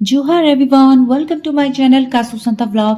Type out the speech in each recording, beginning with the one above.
जोहार everyone, welcome to my channel कासू संता vlog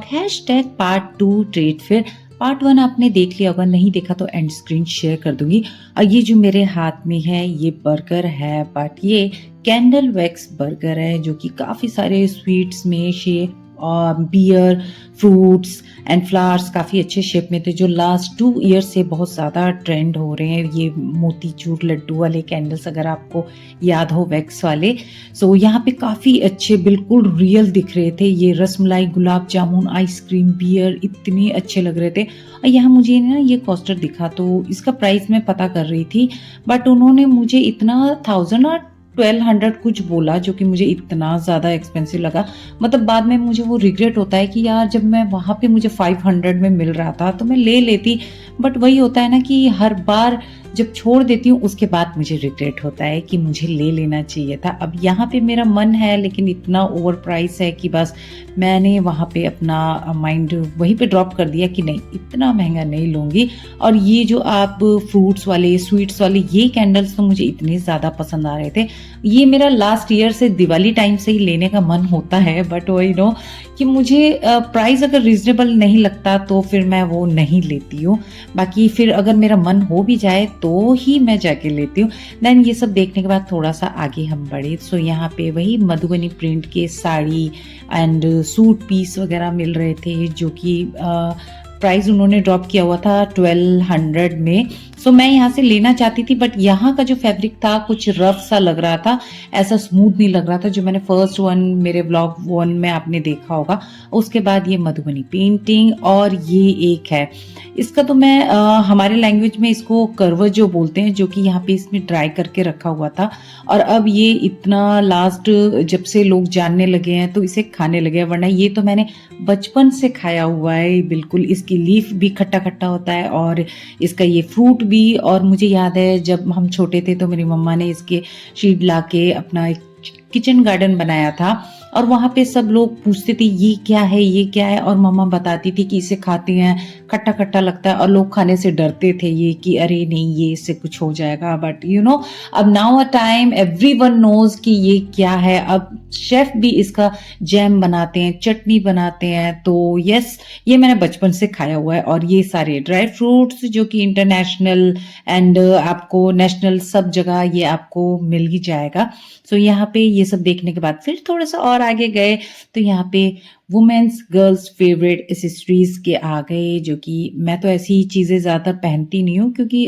#part 2 trade fair. Part 1 आपने देख लिया होगा, नहीं देखा तो एंड स्क्रीन शेयर कर दूंगी। और ये जो मेरे हाथ में है ये बर्गर है, बट ये कैंडल वैक्स बर्गर है जो कि काफी सारे स्वीट्स में शेप और बियर, फ्रूट्स एंड फ्लावर्स काफी अच्छे शेप में थे, जो लास्ट 2 ईयर से बहुत ज्यादा ट्रेंड हो रहे हैं। ये मोतीचूर लड्डू वाले कैंडल्स, अगर आपको याद हो, वैक्स वाले। सो यहाँ पे काफी अच्छे बिल्कुल रियल दिख रहे थे। ये रसमलाई, गुलाब जामुन, आइसक्रीम, बियर इतने अच्छे लग रहे थे। और यहाँ मुझे ना ये कोस्टर दिखा तो इसका प्राइस मैं पता कर रही थी, बट उन्होंने मुझे इतना 1000 और 1200 कुछ बोला, जो कि मुझे इतना ज़्यादा एक्सपेंसिव लगा। मतलब बाद में मुझे वो रिग्रेट होता है कि यार जब मैं वहाँ पे मुझे 500 में मिल रहा था तो मैं ले लेती। बट वही होता है ना कि हर बार जब छोड़ देती हूँ उसके बाद मुझे रिग्रेट होता है कि मुझे ले लेना चाहिए था। अब यहाँ पे मेरा मन है, लेकिन इतना ओवर प्राइस है कि बस मैंने वहाँ पे अपना माइंड वहीं पे ड्रॉप कर दिया कि नहीं, इतना महंगा नहीं लूँगी। और ये जो आप फ्रूट्स वाले, स्वीट्स वाले ये कैंडल्स तो मुझे इतने ज़्यादा पसंद आ रहे थे। ये मेरा लास्ट ईयर से दिवाली टाइम से ही लेने का मन होता है, बट वही नो कि मुझे प्राइस अगर रीजनेबल नहीं लगता तो फिर मैं वो नहीं लेती हूँ। बाकी फिर अगर मेरा मन हो भी जाए तो ही मैं जाके लेती हूँ। देन ये सब देखने के बाद थोड़ा सा आगे हम बढ़े। सो यहाँ पे वही मधुबनी प्रिंट के साड़ी एंड सूट पीस वगैरह मिल रहे थे, जो कि प्राइस उन्होंने ड्रॉप किया हुआ था 1200 में। सो मैं यहाँ से लेना चाहती थी, बट यहाँ का जो फैब्रिक था कुछ रफ सा लग रहा था, ऐसा स्मूथ नहीं लग रहा था जो मैंने फर्स्ट वन मेरे ब्लॉग 1 में आपने देखा होगा। उसके बाद ये मधुबनी पेंटिंग, और ये एक है, इसका तो मैं हमारे लैंग्वेज में इसको करवट जो बोलते हैं, जो कि यहाँ पे इसमें ड्राई करके रखा हुआ था। और अब ये इतना लास्ट जब से लोग जानने लगे हैं तो इसे खाने लगे हैं, वरना ये तो मैंने बचपन से खाया हुआ है। बिल्कुल इसकी लीफ भी खट्टा खट्टा होता है और इसका ये फ्रूट भी। और मुझे याद है जब हम छोटे थे तो मेरी मम्मा ने इसके शीड ला के अपना एक किचन गार्डन बनाया था, और वहां पे सब लोग पूछते थे ये क्या है, ये क्या है, और मम्मा बताती थी कि इसे खाते हैं, खट्टा खट्टा लगता है, और लोग खाने से डरते थे ये कि अरे नहीं ये इससे कुछ हो जाएगा। बट अब now a time everyone knows कि ये क्या है। अब शेफ भी इसका जैम बनाते हैं, चटनी बनाते हैं। तो यस, ये मैंने बचपन से खाया हुआ है। और ये सारे ड्राई फ्रूट्स जो कि इंटरनेशनल एंड आपको नेशनल सब जगह ये आपको मिल ही जाएगा। सो यहाँ पे ये सब देखने के बाद फिर थोड़ा सा और आगे गए तो यहाँ पे वुमेन्स गर्ल्स फेवरेट एसेसरीज के आ गए, जो कि मैं तो ऐसी चीजें ज्यादातर पहनती नहीं हूँ, क्योंकि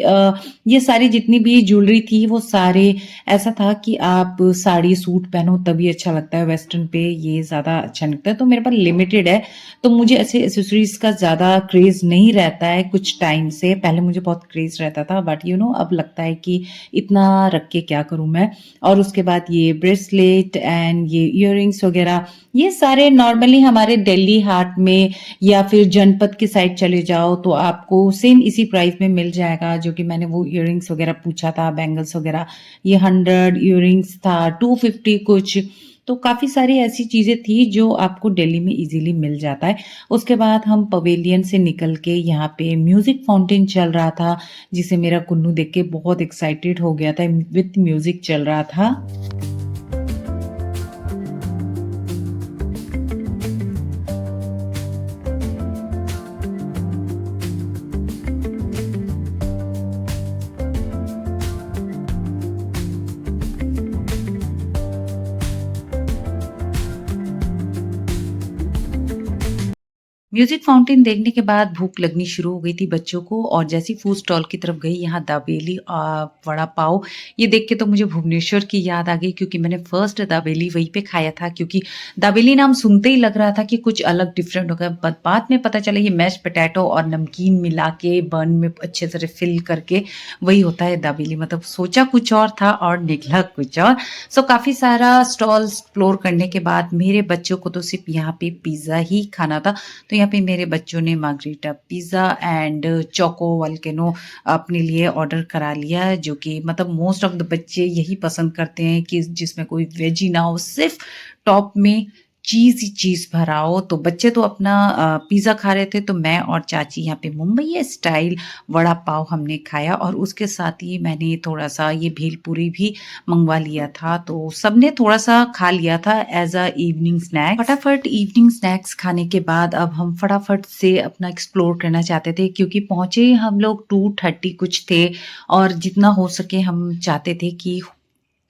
ये सारी जितनी भी ज्वेलरी थी वो सारे ऐसा था कि आप साड़ी सूट पहनो तभी अच्छा लगता है, वेस्टर्न पे ये ज्यादा अच्छा नहीं लगता है। तो मेरे पास लिमिटेड है, तो मुझे ऐसे एसेसरीज का ज्यादा क्रेज नहीं रहता है। कुछ टाइम से पहले मुझे बहुत क्रेज रहता था, बट अब लगता है कि इतना रख के क्या करूं मैं। और उसके बाद ये ब्रेसलेट एंड ये इयररिंग्स वगैरह, ये सारे नॉर्मली हमारे दिल्ली हाट में या फिर जनपद की साइड चले जाओ तो आपको सेम इसी प्राइस में मिल जाएगा। जो कि मैंने वो इयररिंग्स वगैरह पूछा था, बैंगल्स वगैरह, ये 100 इयररिंग्स था, 250 कुछ। तो काफी सारी ऐसी चीजें थी जो आपको दिल्ली में इजीली मिल जाता है। उसके बाद हम पवेलियन से निकल के यहाँ पे म्यूजिक फाउंटेन चल रहा था, जिसे मेरा कुन्नू देख के बहुत एक्साइटेड हो गया था, विथ म्यूजिक चल रहा था। म्यूजिक फाउंटेन देखने के बाद भूख लगनी शुरू हो गई थी बच्चों को, और जैसी फूड स्टॉल की तरफ गई, यहाँ दाबेली वड़ा पाव, ये देख के तो मुझे भुवनेश्वर की याद आ गई, क्योंकि मैंने फर्स्ट दाबेली वहीं पे खाया था। क्योंकि दाबेली नाम सुनते ही लग रहा था कि कुछ अलग डिफरेंट होगा, बट बाद में पता चला ये मैश पोटैटो और नमकीन मिला के बन में अच्छे तरह फिल करके वही होता है दाबेली। मतलब सोचा कुछ और था और निकला कुछ और। सो काफी सारा स्टॉल एक्सप्लोर करने के बाद मेरे बच्चों को तो सिर्फ यहाँ पे पिज्जा ही खाना था। तो यहाँ पे मेरे बच्चों ने margherita pizza and choco volcano अपने लिए ऑर्डर करा लिया, जो कि मतलब मोस्ट ऑफ द बच्चे यही पसंद करते हैं कि जिसमें कोई वेजी ना हो, सिर्फ टॉप में चीज़ ही चीज़ भरा हो। तो बच्चे तो अपना पिज़्ज़ा खा रहे थे, तो मैं और चाची यहाँ पे मुंबई स्टाइल वड़ा पाव हमने खाया और उसके साथ ही मैंने थोड़ा-सा ये भेलपूरी भी मँगवा लिया था। तो सबने थोड़ा-सा खा लिया था एज़ अ इवनिंग स्नैक्स। फटाफट इवनिंग स्नैक्स खाने के बाद अब हम फटाफट से अपना एक्सप्लोर करना चाहते थे, क्योंकि पहुँचे हम लोग 2:30 कुछ थे और जितना हो सके हम चाहते थे कि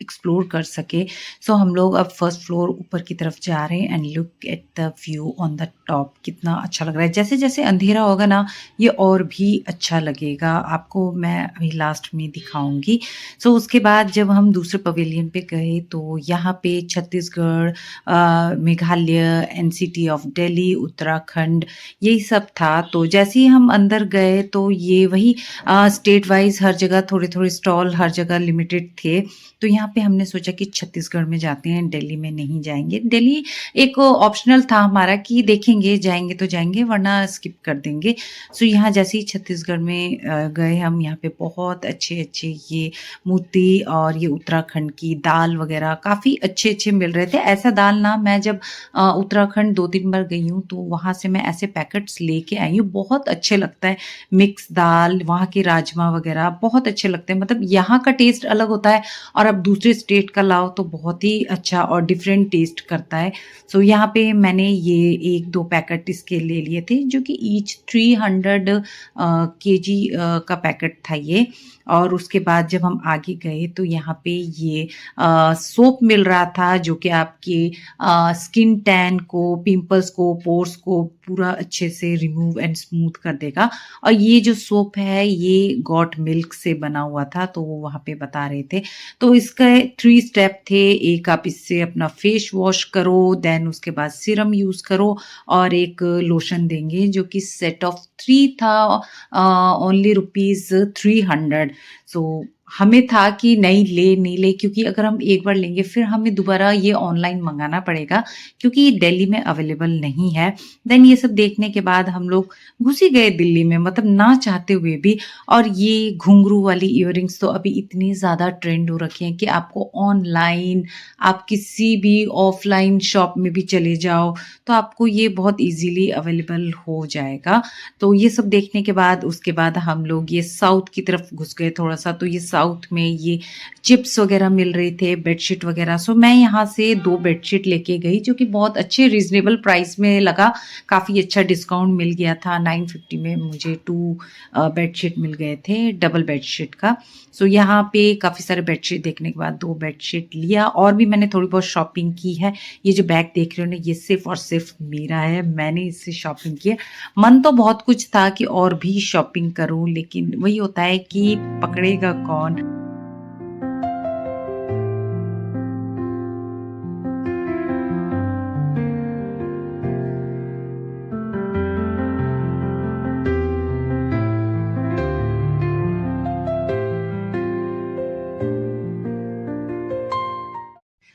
एक्सप्लोर कर सके। सो हम लोग अब फर्स्ट फ्लोर ऊपर की तरफ जा रहे हैं and look at the view on the top. कितना अच्छा लग रहा है। जैसे-जैसे अंधेरा होगा ना, ये और भी अच्छा लगेगा। आपको मैं अभी लास्ट में दिखाऊँगी। सो उसके बाद जब हम दूसरे पवेलियन पे गए तो यहाँ पे छत्तीसगढ़, मेघालय, एनसीटी ऑफ दिल्ली, उत्तराखंड यही सब था। तो जैसे ही हम अंदर गए तो ये वही स्टेट वाइज़ हर जगह थोड़े-थोड़े स्टॉल हर जगह लिमिटेड थे। तो यहाँ पे हमने सोचा कि छत्तीसगढ़ में जाते हैं, दिल्ली में नहीं जाएँगे। दिल्ली एक ऑप्शनल था हमारा कि देखेंगे, जाएँगे तो जाएँगे वरना स्किप कर देंगे। सो यहाँ जैसे ही छत्तीसगढ़ में गए हम, यहाँ पे बहुत अच्छे-अच्छे ये मूर्ति और ये उत्तराखंड की दाल वग़ैरह काफ़ी अच्छे-अच्छे मिल रहे थे। ऐसा दाल ना मैं जब उत्तराखंड 2-3 बार गई हूँ, तो वहाँ से मैं ऐसे पैकेट्स लेके आई हूँ, बहुत अच्छे लगता है। मिक्स दाल, वहाँ के राजमा वग़ैरह बहुत अच्छे लगते हैं। मतलब यहाँ का टेस्ट अलग होता है और अब दूसरे स्टेट का लाओ तो बहुत ही अच्छा और डिफरेंट टेस्ट करता है। सो यहाँ पे मैंने ये 1-2 पैकेट इसके ले लिए थे, जो कि ईच 300 केजी का पैकेट था ये। और उसके बाद जब हम आगे गए तो यहाँ पे ये सोप मिल रहा था, जो कि आपके स्किन टैन को, पिंपल्स को, पोर्स को पूरा अच्छे से रिमूव एंड स्मूथ कर देगा। और ये जो सोप है ये गॉट मिल्क से बना हुआ था, तो वो वहाँ पे बता रहे थे। तो इसके 3 स्टेप थे। एक आप इससे अपना फेस वॉश करो, देन उसके बाद सीरम यूज़ करो और एक लोशन देंगे, जो कि सेट ऑफ 3 था, ओनली रुपीज़ 300। सो हमें था कि नहीं ले, क्योंकि अगर हम एक बार लेंगे फिर हमें दोबारा ये ऑनलाइन मंगाना पड़ेगा, क्योंकि ये दिल्ली में अवेलेबल नहीं है। देन ये सब देखने के बाद हम लोग घुस ही गए दिल्ली में, मतलब ना चाहते हुए भी। और ये घुंघरू वाली इयररिंग्स तो अभी इतनी ज़्यादा ट्रेंड हो रखे हैं कि आपको ऑनलाइन, आप किसी भी ऑफलाइन शॉप में भी चले जाओ तो आपको ये बहुत ईज़िली अवेलेबल हो जाएगा। तो ये सब देखने के बाद उसके बाद हम लोग ये साउथ की तरफ घुस गए थोड़ा-सा। तो ये साउथ में ये चिप्स वग़ैरह मिल रहे थे, बेडशीट वग़ैरह। सो मैं यहाँ से 2 बेडशीट लेके गई, जो कि बहुत अच्छे रीज़नेबल प्राइस में लगा। काफ़ी अच्छा डिस्काउंट मिल गया था। 950 में मुझे 2 बेडशीट मिल गए थे, डबल बेडशीट का। सो यहाँ पे काफ़ी सारे बेडशीट देखने के बाद 2 बेडशीट लिया और भी मैंने थोड़ी बहुत शॉपिंग की है। ये जो बैग देख रहे हो ना, ये सिर्फ़ और सिर्फ़ मेरा है, मैंने इससे शॉपिंग की है। मन तो बहुत कुछ था कि और भी शॉपिंग करूँ, लेकिन वही होता है कि पकड़ेगा कौन?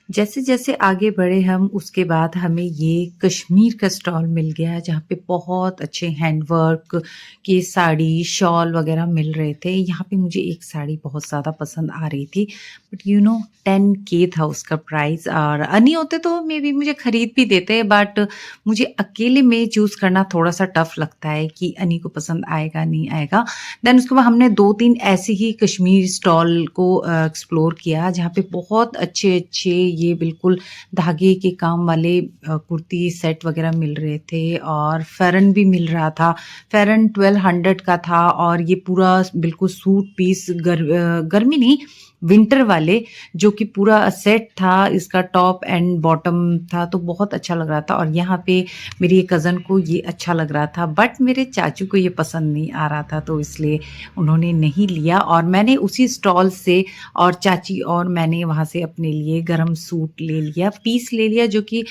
जैसे-जैसे आगे बढ़े हम, उसके बाद हमें ये कश्मीर का स्टॉल मिल गया, जहाँ पे बहुत अच्छे हैंडवर्क की साड़ी, शॉल वग़ैरह मिल रहे थे। यहाँ पे मुझे एक साड़ी बहुत ज़्यादा पसंद आ रही थी, बट 10K था उसका प्राइस। और अन्य होते तो मेबी मुझे खरीद भी देते, बट मुझे अकेले में चूज़ करना थोड़ा-सा टफ लगता है कि अन्य को पसंद आएगा, नहीं आएगा। देन उसके बाद हमने 2-3 ऐसे ही कश्मीर स्टॉल को एक्सप्लोर किया, जहाँ पे बहुत अच्छे-अच्छे ये बिल्कुल धागे के काम वाले कुर्ती सेट वग़ैरह मिल रहे थे और फेरन भी मिल रहा था। फेरन 1200 का था और ये पूरा बिल्कुल सूट पीस गर्मी नहीं, विंटर वाले, जो कि पूरा सेट था, इसका टॉप एंड बॉटम था, तो बहुत अच्छा लग रहा था। और यहाँ पे मेरी एक कज़न को ये अच्छा लग रहा था, बट मेरे चाचू को ये पसंद नहीं आ रहा था, तो इसलिए उन्होंने नहीं लिया। और मैंने उसी स्टॉल से और चाची और मैंने वहाँ से अपने लिए गरम सूट ले लिया, पीस ले लिया, जो कि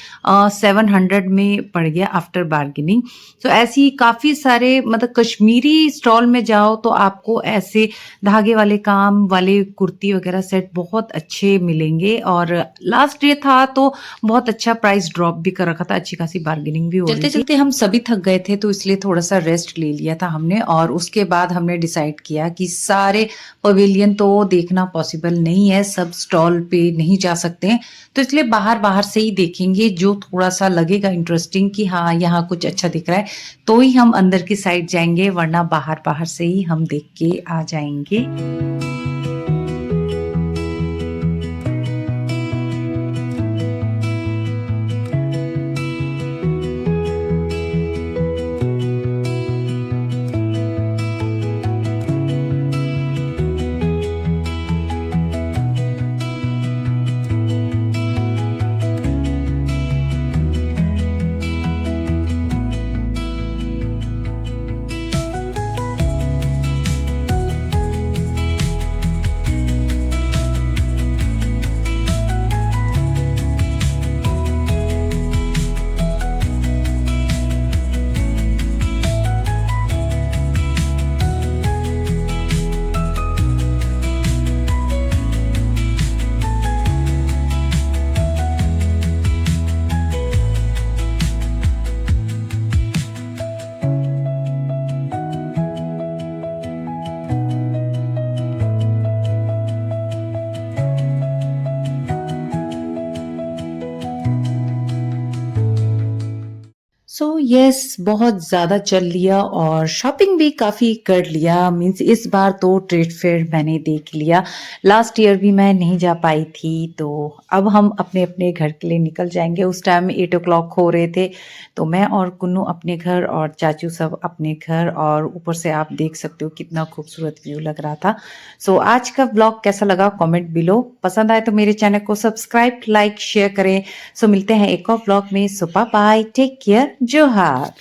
700 में पड़ गया आफ्टर बार्गेनिंग। तो ऐसे ही काफ़ी सारे, मतलब कश्मीरी स्टॉल में जाओ तो आपको ऐसे धागे वाले काम वाले कुर्ती वगैरह सेट बहुत अच्छे मिलेंगे और लास्ट डे था तो बहुत अच्छा प्राइस ड्रॉप भी कर रखा था, अच्छी खासी बार्गेनिंग भी हो रही थी। चलते चलते हम सभी थक गए थे तो इसलिए थोड़ा सा रेस्ट ले लिया था हमने और उसके बाद हमने डिसाइड किया कि सारे पवेलियन तो देखना पॉसिबल नहीं है, सब स्टॉल पे नहीं जा सकते हैं, तो इसलिए बाहर बाहर से ही देखेंगे जो थोड़ा सा लगेगा इंटरेस्टिंग कि हाँ यहाँ कुछ अच्छा दिख रहा है तो ही हम अंदर की साइड जाएंगे, वरना बाहर बाहर से ही हम देख के आ जाएंगे। सो यस बहुत ज़्यादा चल लिया और शॉपिंग भी काफ़ी कर लिया। मीन्स इस बार तो ट्रेड फेयर मैंने देख लिया, लास्ट ईयर भी मैं नहीं जा पाई थी, तो अब हम अपने अपने घर के लिए निकल जाएंगे। उस टाइम 8 o'clock हो रहे थे तो मैं और कुन्नू अपने घर और चाचू सब अपने घर, और ऊपर से आप देख सकते हो कितना खूबसूरत व्यू लग रहा था। सो आज का ब्लॉग कैसा लगा कमेंट बिलो, पसंद आए तो मेरे चैनल को सब्सक्राइब लाइक शेयर करें। सो मिलते हैं एक और ब्लॉग में। सो बाय बाय, टेक केयर, जोहार।